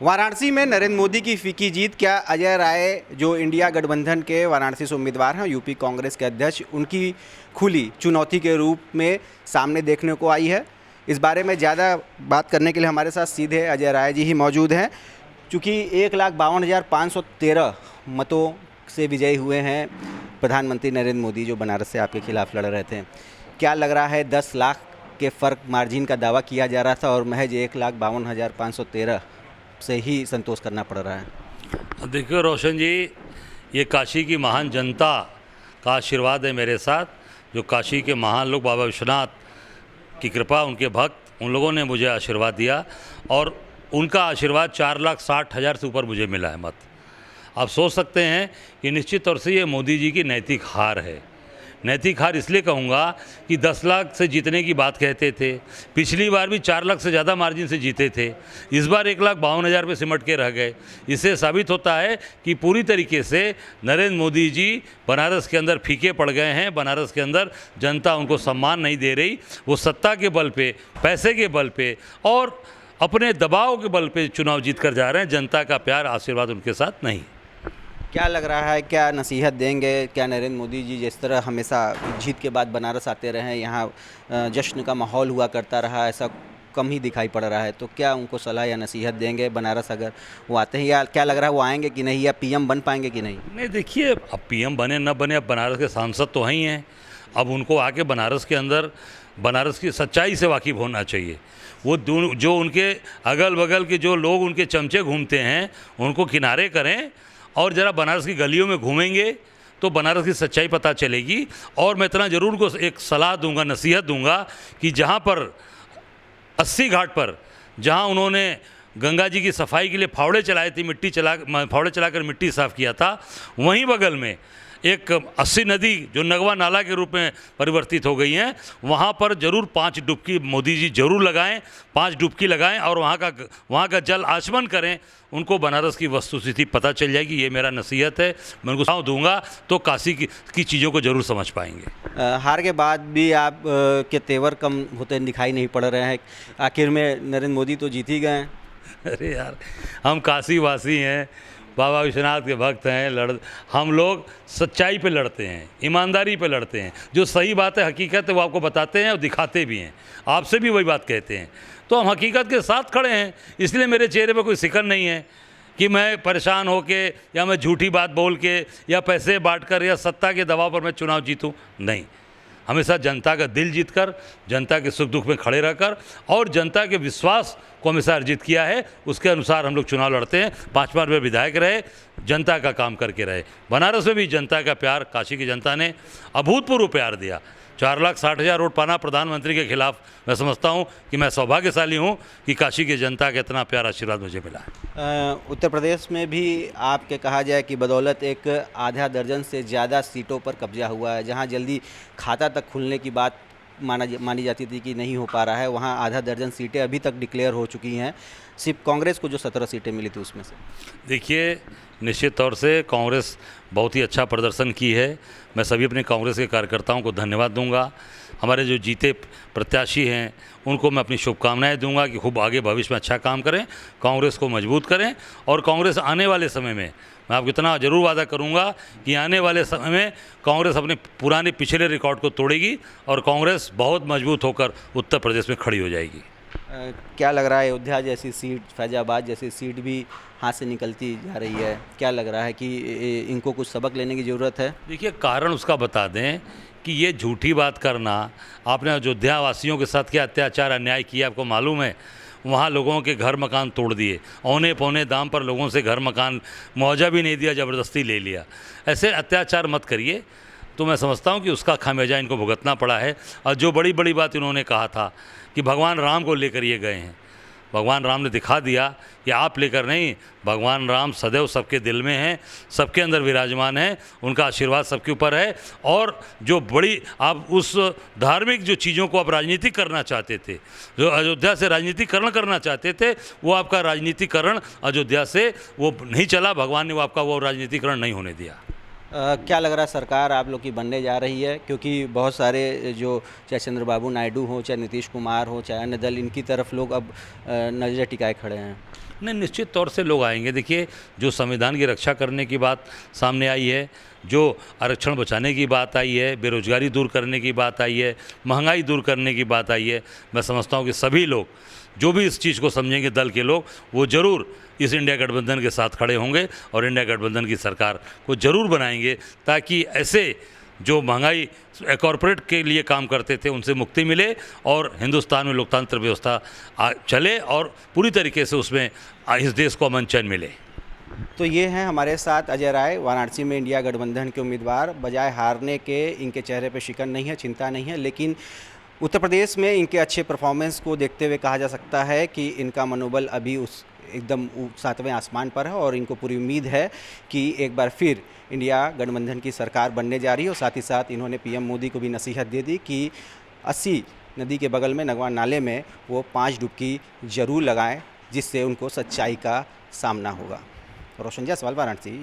वाराणसी में नरेंद्र मोदी की फीकी जीत, क्या अजय राय जो इंडिया गठबंधन के वाराणसी से उम्मीदवार हैं, यूपी कांग्रेस के अध्यक्ष, उनकी खुली चुनौती के रूप में सामने देखने को आई है? इस बारे में ज़्यादा बात करने के लिए हमारे साथ सीधे अजय राय जी ही मौजूद हैं। चूँकि 1,52,513 मतों से विजयी हुए हैं प्रधानमंत्री नरेंद्र मोदी, जो बनारस से आपके खिलाफ लड़ रहे थे। क्या लग रहा है, 10 लाख के फ़र्क मार्जिन का दावा किया जा रहा था और महज 1,52,513 से ही संतोष करना पड़ रहा है? देखिए रोशन जी, ये काशी की महान जनता का आशीर्वाद है मेरे साथ। जो काशी के महान लोग, बाबा विश्वनाथ की कृपा, उनके भक्त, उन लोगों ने मुझे आशीर्वाद दिया और उनका आशीर्वाद 4,60,000 से ऊपर मुझे मिला है मत। आप सोच सकते हैं कि निश्चित तौर से ये मोदी जी की नैतिक हार है। नैतिक हार इसलिए कहूँगा कि 10 लाख से जीतने की बात कहते थे, पिछली बार भी 4 लाख से ज़्यादा मार्जिन से जीते थे, इस बार 1,52,000 पे सिमट के रह गए। इससे साबित होता है कि पूरी तरीके से नरेंद्र मोदी जी बनारस के अंदर फीके पड़ गए हैं। बनारस के अंदर जनता उनको सम्मान नहीं दे रही। वो सत्ता के बल पे, पैसे के बल पे और अपने दबाव के बल पे चुनाव जीत कर जा रहे हैं। जनता का प्यार, आशीर्वाद उनके साथ नहीं। क्या लग रहा है, क्या नसीहत देंगे? क्या नरेंद्र मोदी जी जिस तरह हमेशा जीत के बाद बनारस आते रहे, यहाँ जश्न का माहौल हुआ करता रहा, ऐसा कम ही दिखाई पड़ रहा है, तो क्या उनको सलाह या नसीहत देंगे बनारस अगर वो आते हैं? या क्या लग रहा है, वो आएंगे कि नहीं, या पीएम बन पाएंगे कि नहीं? नहीं, देखिए, अब पीएम बने न बने, अब बनारस के सांसद तो हैं ही हैं। अब उनको आके बनारस के अंदर बनारस की सच्चाई से वाकिफ़ होना चाहिए। वो जो उनके अगल बगल के जो लोग उनके चमचे घूमते हैं, उनको किनारे करें और ज़रा बनारस की गलियों में घूमेंगे तो बनारस की सच्चाई पता चलेगी। और मैं इतना ज़रूर को एक सलाह दूंगा, नसीहत दूंगा कि जहाँ पर 80 घाट पर जहाँ उन्होंने गंगा जी की सफाई के लिए फावड़े चलाए थे, फावड़े चलाकर मिट्टी साफ़ किया था, वहीं बगल में एक 80 नदी जो नगवा नाला के रूप में परिवर्तित हो गई हैं, वहाँ पर ज़रूर 5 डुबकी मोदी जी जरूर लगाएं, 5 डुबकी लगाएं और वहाँ का जल आचमन करें। उनको बनारस की वस्तुस्थिति पता चल जाएगी। ये मेरा नसीहत है, मैं उनको सुझाव दूंगा तो काशी की चीज़ों को ज़रूर समझ पाएंगे। हार के बाद भी आप के तेवर कम होते दिखाई नहीं पड़ रहे हैं। आखिर में नरेंद्र मोदी तो जीत ही गए हैं। अरे यार, हम काशी वासी हैं, बाबा विश्वनाथ के भक्त हैं। हम लोग सच्चाई पे लड़ते हैं, ईमानदारी पे लड़ते हैं। जो सही बात है, हकीकत है, वो आपको बताते हैं और दिखाते भी हैं। आपसे भी वही बात कहते हैं, तो हम हकीकत के साथ खड़े हैं। इसलिए मेरे चेहरे पे कोई सिकन नहीं है कि मैं परेशान होके या मैं झूठी बात बोल के या पैसे बांट कर या सत्ता के दबाव पर मैं चुनाव जीतूँ। नहीं, हमेशा जनता का दिल जीतकर, जनता के सुख दुख में खड़े रहकर और जनता के विश्वास को हमेशा अर्जित किया है। उसके अनुसार हम लोग चुनाव लड़ते हैं। 5 बार वे विधायक रहे, जनता का काम करके रहे। बनारस में भी जनता का प्यार, काशी की जनता ने अभूतपूर्व प्यार दिया। 4,60,000 वोट पाना प्रधानमंत्री के खिलाफ, मैं समझता हूँ कि मैं सौभाग्यशाली हूँ कि काशी की जनता का इतना प्यार, आशीर्वाद मुझे मिला है। उत्तर प्रदेश में भी आपके कहा जाए कि बदौलत एक आधा दर्जन से ज़्यादा सीटों पर कब्जा हुआ है। जहां जल्दी खाता तक खुलने की बात मानी जाती थी कि नहीं हो पा रहा है, वहां आधा दर्जन सीटें अभी तक डिक्लेयर हो चुकी हैं। सिर्फ कांग्रेस को जो 17 सीटें मिली थी उसमें से। देखिए, निश्चित तौर से कांग्रेस बहुत ही अच्छा प्रदर्शन की है। मैं सभी अपने कांग्रेस के कार्यकर्ताओं को धन्यवाद दूंगा। हमारे जो जीते प्रत्याशी हैं उनको मैं अपनी शुभकामनाएं दूंगा कि खूब आगे भविष्य में अच्छा काम करें, कांग्रेस को मजबूत करें। और कांग्रेस आने वाले समय में, मैं आपको इतना जरूर वादा करूंगा कि आने वाले समय में कांग्रेस अपने पुराने पिछले रिकॉर्ड को तोड़ेगी और कांग्रेस बहुत मजबूत होकर उत्तर प्रदेश में खड़ी हो जाएगी। क्या लग रहा है, अयोध्या जैसी सीट, फैजाबाद जैसी सीट भी हाथ से निकलती जा रही है? क्या लग रहा है कि इनको कुछ सबक लेने की ज़रूरत है? देखिए, कारण उसका बता दें कि ये झूठी बात करना, आपने अयोध्या वासियों के साथ क्या अत्याचार अन्याय किया आपको मालूम है। वहाँ लोगों के घर मकान तोड़ दिए, औने पौने दाम पर लोगों से घर मकान मुआवजा भी नहीं दिया, ज़बरदस्ती ले लिया। ऐसे अत्याचार मत करिए। तो मैं समझता हूँ कि उसका खामियाजा इनको भुगतना पड़ा है। और जो बड़ी बड़ी बात इन्होंने कहा था कि भगवान राम को लेकर ये गए हैं, भगवान राम ने दिखा दिया कि आप लेकर नहीं, भगवान राम सदैव सबके दिल में हैं, सबके अंदर विराजमान हैं, उनका आशीर्वाद सबके ऊपर है। और जो बड़ी आप उस धार्मिक जो चीज़ों को आप राजनीतिक करना चाहते थे, जो अयोध्या से राजनीतिकरण करना चाहते थे, वो आपका राजनीतिकरण अयोध्या से वो नहीं चला। भगवान ने वो आपका वो राजनीतिकरण नहीं होने दिया। क्या लग रहा है सरकार आप लोग की बनने जा रही है, क्योंकि बहुत सारे जो चाहे चंद्रबाबू नायडू हो, चाहे नीतीश कुमार हो, चाहे अन्य दल, इनकी तरफ लोग अब नज़र टिकाए खड़े हैं। नहीं, निश्चित तौर से लोग आएंगे। देखिए, जो संविधान की रक्षा करने की बात सामने आई है, जो आरक्षण बचाने की बात आई है, बेरोजगारी दूर करने की बात आई है, महंगाई दूर करने की बात आई है, मैं समझता हूँ कि सभी लोग जो भी इस चीज़ को समझेंगे, दल के लोग, वो ज़रूर इस इंडिया गठबंधन के साथ खड़े होंगे और इंडिया गठबंधन की सरकार को ज़रूर बनाएंगे, ताकि ऐसे जो महंगाई कॉरपोरेट के लिए काम करते थे उनसे मुक्ति मिले और हिंदुस्तान में लोकतंत्र व्यवस्था चले और पूरी तरीके से उसमें इस देश को अमन चैन मिले। तो ये हैं हमारे साथ अजय राय, वाराणसी में इंडिया गठबंधन के उम्मीदवार। बजाय हारने के इनके चेहरे पर शिकन नहीं है, चिंता नहीं है, लेकिन उत्तर प्रदेश में इनके अच्छे परफॉर्मेंस को देखते हुए कहा जा सकता है कि इनका मनोबल अभी उस एकदम 7वें आसमान पर है और इनको पूरी उम्मीद है कि एक बार फिर इंडिया गठबंधन की सरकार बनने जा रही है। और साथ ही साथ इन्होंने पीएम मोदी को भी नसीहत दे दी कि 80 नदी के बगल में नगवा नाले में वो 5 डुबकी ज़रूर लगाएं, जिससे उनको सच्चाई का सामना होगा। रोशन जायसवाल, वाराणसी।